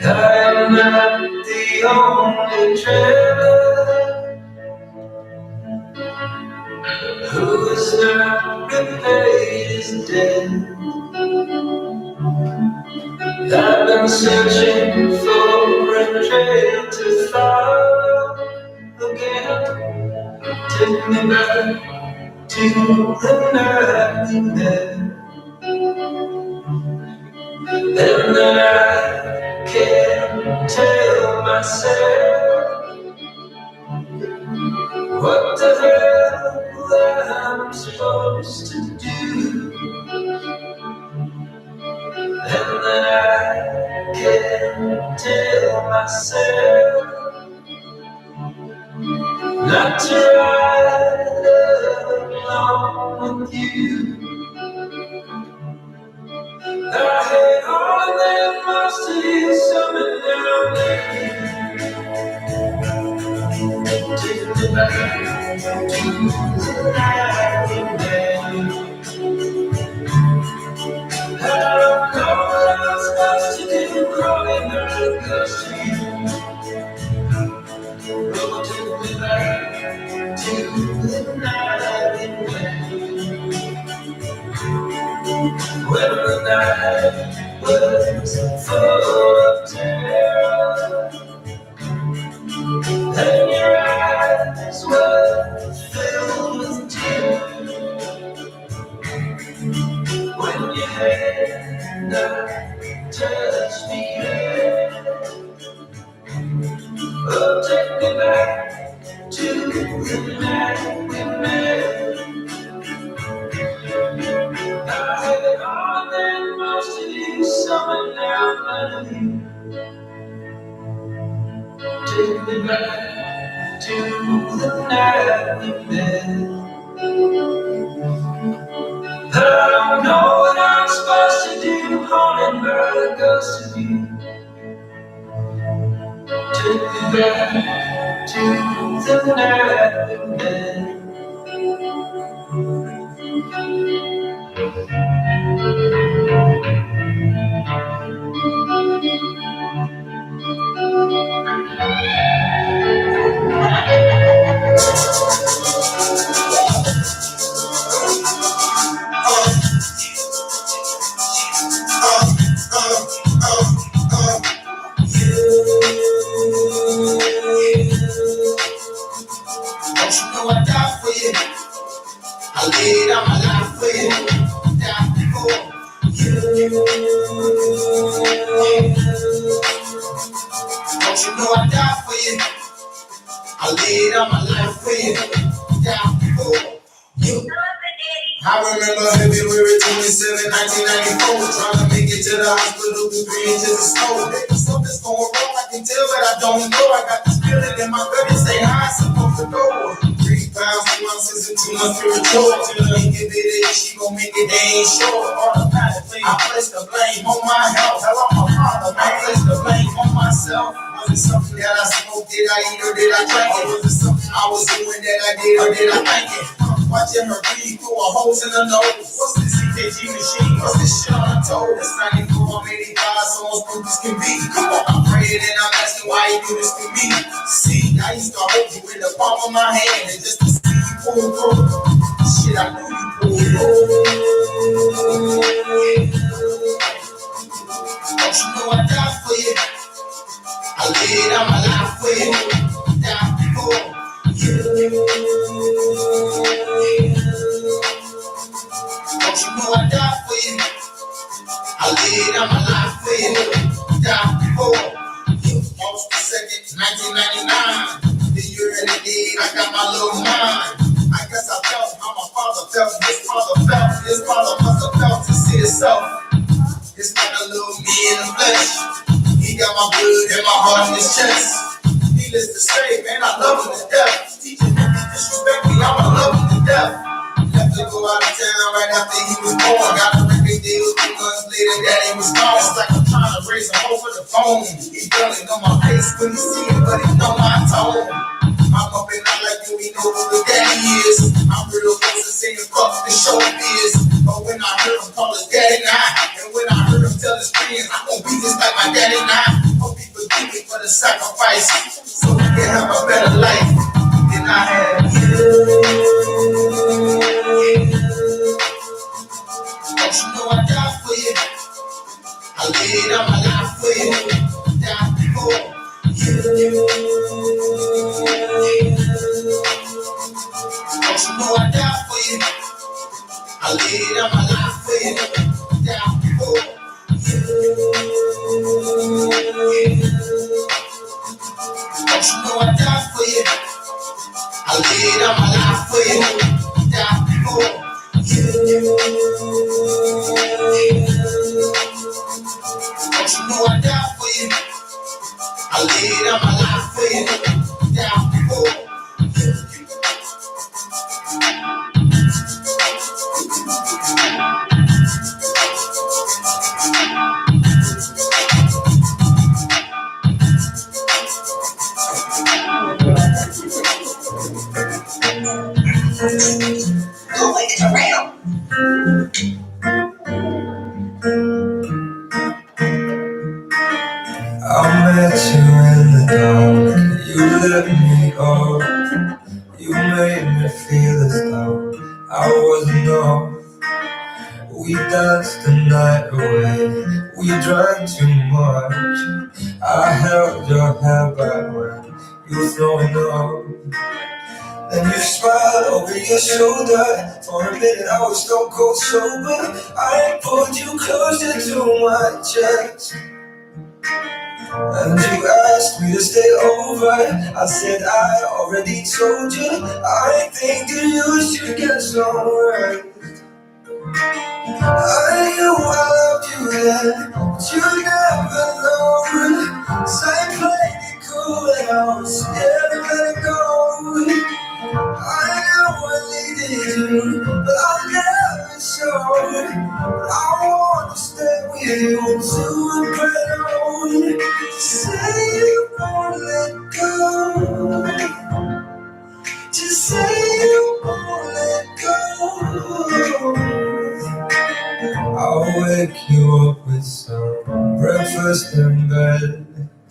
I'm not the only dreamer who's not repaid his debt. I've been searching for a trail to follow again. Take me back to the night we met. And then I can't tell myself what the hell I'm supposed to do. And then I can't tell myself not to ride along with you. I had all that much to you, something down there. Take me back to the night we met. I don't know what I'm supposed to do, crawling very close to you. Oh, take me back to the night we met. When the night was full of terror, and your eyes were filled with tears. When your hand touched me there, oh, take me back to the night we met. I had it all that most of you, summer now none of you. Take me back to the night we met. I don't know what I'm supposed to do, haunted by the ghost of you. Take me back to the night we met. Don't you know I died for you? I laid out my life for you. Died for you. Don't you know I died for you? I laid out my life for you. Died for you. I remember February 27, 1994, trying to make it to the hospital with 3 inches of snow. Something's going wrong, I can tell, but I don't know. I got this feeling in my gut and say how it's supposed to go. 3 pounds, 2 ounces, and 2 months to retort. Till I give it in, she gon' make it, they ain't sure. Automatically, I place the blame on my health. Hello, my father, I place the blame on myself. Was it something that I smoked, did I eat, or did I drink it? Was it something I was doing that I did, or did I think it? Watching her breathe through her holes in her nose. What's this EKG machine? What's this shit on her toe? It's 94, I'm 85, so as good as can be. Come on, I'm praying and I'm asking why you do this to me. See, I used to hold you in the palm of my hand and just to see you pull through. Shit, I knew you pulled through. Don't you know I died for you? I laid out my life for you. Died for you. Don't you know I died for you? I laid out my life for you. Died for you. August 2nd, 1999. The year in the deed, I got my little mind. I guess I felt how my father felt. His father felt. His father must have felt to see himself. It's like a little me in the flesh. He got my blood and my heart in his chest. Needless to say, man, I love him to death. Teaching him to disrespect me, I'ma love him to death. Left to go out of town right after he was born. Got a record deal 2 months later, daddy was gone. It's like I'm trying to raise him over the phone. He yelling on my face when he see it, but he know my tone. I'm up and out like you, he know who the daddy is. I'm real close to saying fuck the showbiz. But when I heard him call his daddy now, and when I heard him tell his friends, I'm gonna be just like my daddy now. Hope he forgive me for the sacrifice, so he can have a better life than I had. Don't you know I died for you? I laid down my life for you. Died for you. Don't you know I died for you? I laid down my life for you. Died for you. Don't you know I died for you? I laid down my life for you. Died for you. Don't you know I died for you? I laid down my life for you. Died for you. I met you in the dark, you let me go. You made me feel as though I wasn't enough. We danced the night away, we drank too much. I held your hair back when you were throwing up. Then you smiled over your shoulder. For a minute I was so cold sober. I pulled you closer to my chest, and you asked me to stay over. I said I already told you. I think that you should get some rest. I knew I loved you then, but you never know. So I played it cool and I was scared to let it go. I know I needed you, but I'll never show. I wanna stay with you until we're better. Just say you won't let go. Just say you won't let go. I'll wake you up with some breakfast in bed.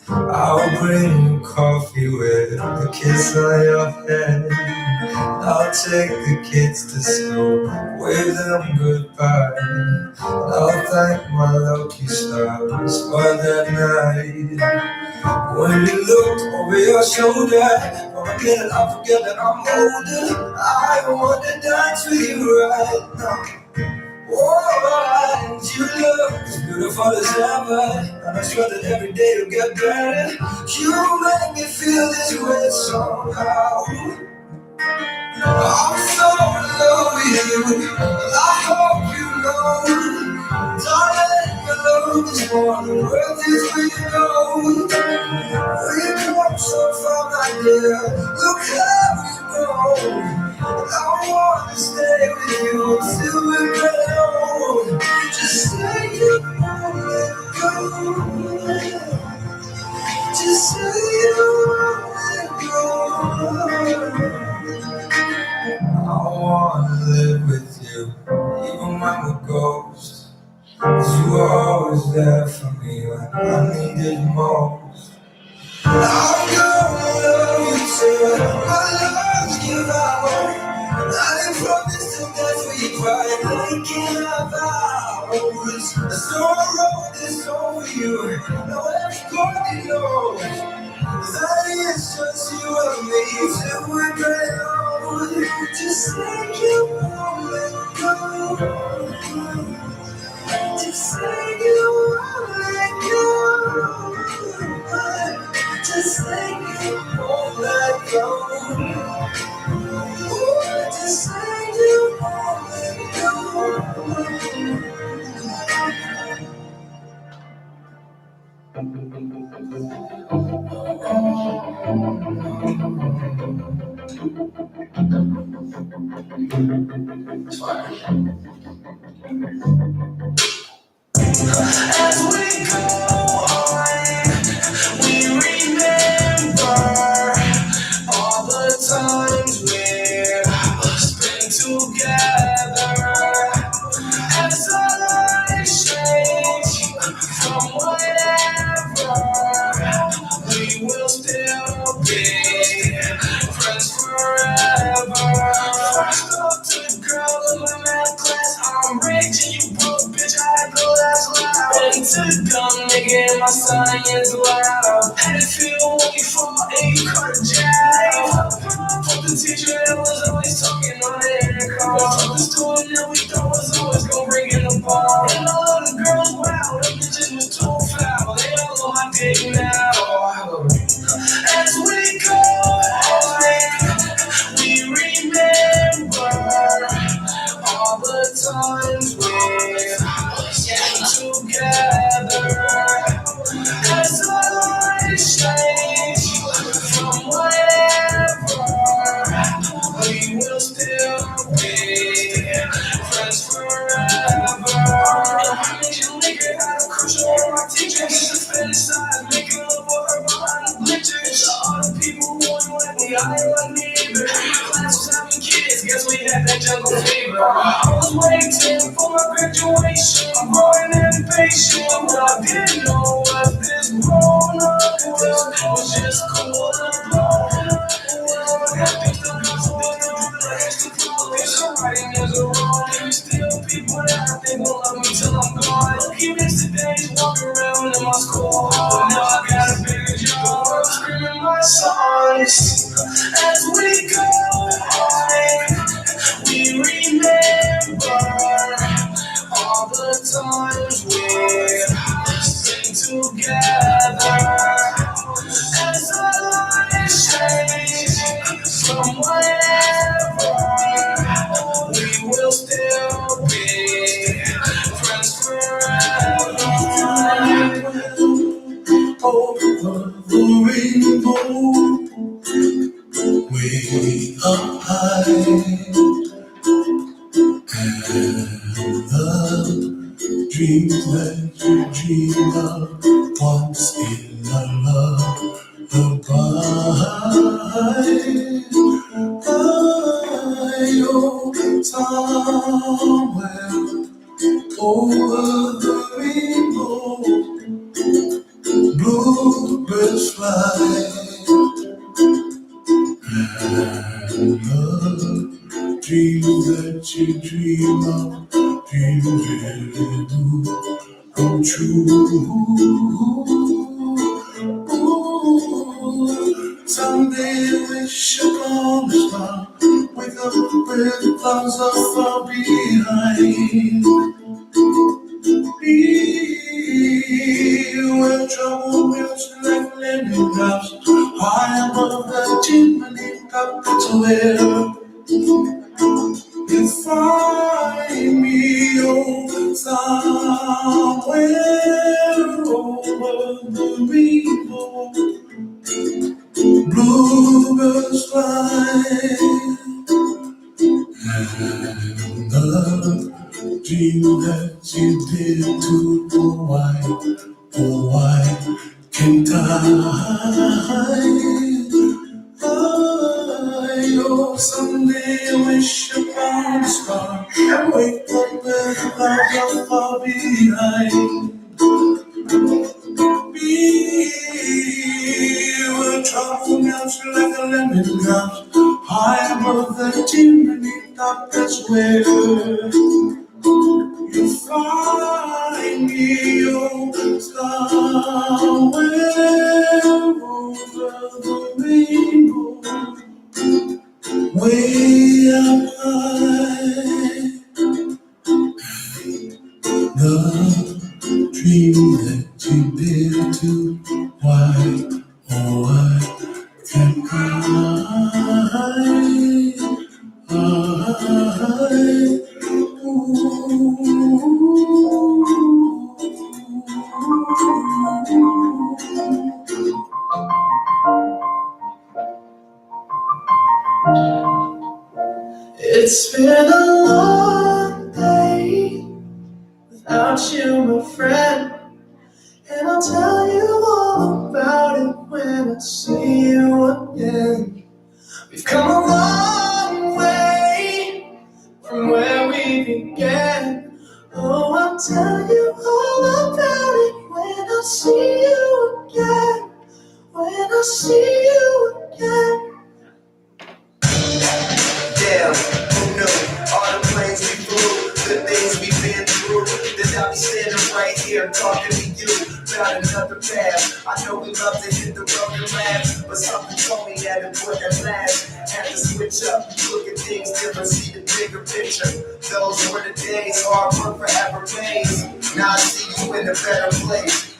I'll bring you coffee with a kiss on your head. I'll take the kids to school, wave them goodbye. I'll thank my lucky stars for that night. When you looked over your shoulder, for a minute I forget that I'm older. I want to dance with you right now. Oh, and you look as beautiful as ever, and I swear that every day you'll get better. You make me feel this way somehow. I'm so in love with you, and I hope you know, darling, your love is more than worth it when you go. We come so far, my dear, look how we go. I wanna stay with you till we're better. Just say you won't let go. Just say you won't let go. I wanna live with you, even when we're ghosts. 'Cause you were always there for me when I needed you most. I'm gonna love you till my lungs give out. I promise to death we cry, making our vows. So I wrote this song for you. Now everybody knows that it's just you and me till we're great old. Just say you won't let go. Just say you won't let go. Just say you won't let go. Just say you won't let go. As we go on, we remember all the times we've spent together. As our lives change from whatever, we will still be friends forever. First off to the girl in my math class, I'm rich and you broke, bitch, I had no last laugh. Been to the dumb nigga in my science lab. Had to feel when you fall and you caught a jab. Fuck the teacher that was always talking on the intercom. Fuck the student that we thought was always gonna bring in the ball. And all of the girls, wow, them bitches was too foul. They all on my dick now. As we go on, we remember all the times we've spent together. As our lives change from whatever, we will still be friends forever. I made you nigga had a crush on my teacher. He's a Spanish side, making love with her behind the bleachers. To all the people who ain't like me, I ain't like me either. My class was having kids, guess we had that jungle fever. I was waiting for my graduation, growing impatient. What I didn't know was this grown up was just cool and blown up. Things don't go so good, I used to feel like writing is a wrong. There's still people that I think won't love me till I'm gone. Lucky missed the days walking around in my school hall. Now I got a bigger job, screaming my songs. As we go on, we remember all the times we've spent together. As our lives change from whatever, we will still be friends forever. Over the rainbow, way up high, and the dreams that you dream of once in a lullaby, somewhere over the rainbow, bluebirds fly, and the dreams that you dream of, dreams really do come true. Ooh, someday I wish upon a star, wake up with clouds are far behind. Be where trouble melts like lemon drops, high above the chimney top. That's where you find me, oh, somewhere over the rainbow, bluebirds fly, and the dream that you did to oh why can't oh, someday I wish upon a star and wake up where the clouds are far behind. Be where trouble melts like a lemon drops, high above the chimney top. That's where you find me, oh, somewhere over the rainbow, way up high. The dream that you did to why, oh, why can't without you, my friend. And I'll tell you all about it when I see you again. We've come a long way from where we began. Oh, I'll tell you all about it when I see you again. When I see you again. Damn, who knew? All the planes we flew, the things we've been through. Then I'll be standing right here talking to you about another path. I know we love to hit the road and laugh, but something told me that it wouldn't last. Had to switch up, look at things different, see the bigger picture. Those were the days, hard work forever pays. Now I see you in a better place.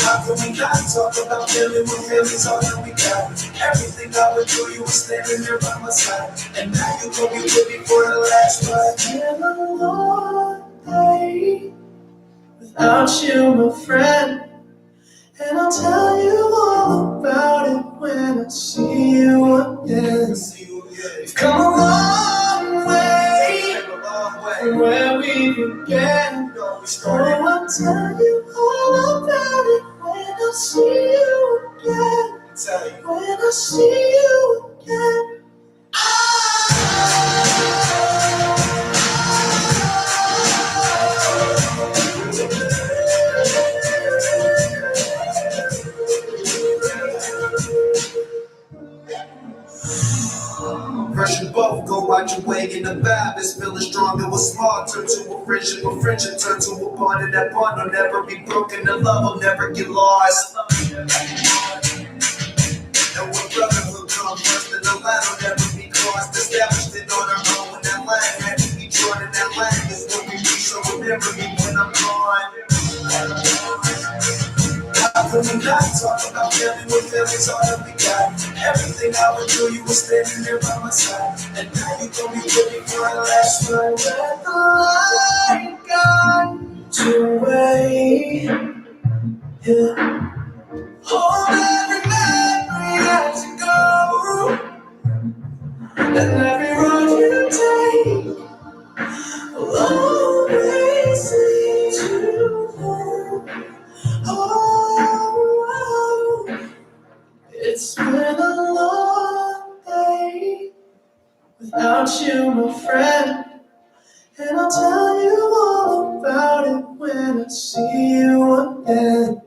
How can we not talk about feeling when feelings all that we got? Everything I would do, you were standing there by my side. And now you gon' be with me for the last ride. Been a long day without you, my friend. And I'll tell you all about it when I see you again. We've come a long way from where we began. Oh, I'll tell you all about it when I see you again. When I see you again. Russian both go out your way in the vibe is feeling strong. It was small, turn to a friendship turn to a bond, and that bond will never be broken. The love will never get lost. And when brotherhood comes first, then the line will never be crossed. Established it on our own when that line had to be drawn, and that line is what we reach. So remember me when I'm gone. How can we not talk about family when family's all that we got? Everything I would do, you were standing there by my side. And now you gon' be with me for the last ride. Let the light guide your way. Yeah. Hold every memory as you go. And every road you take will always lead you home. Oh, it's been a long day without you, my friend. And I'll tell you all about it when I see you again.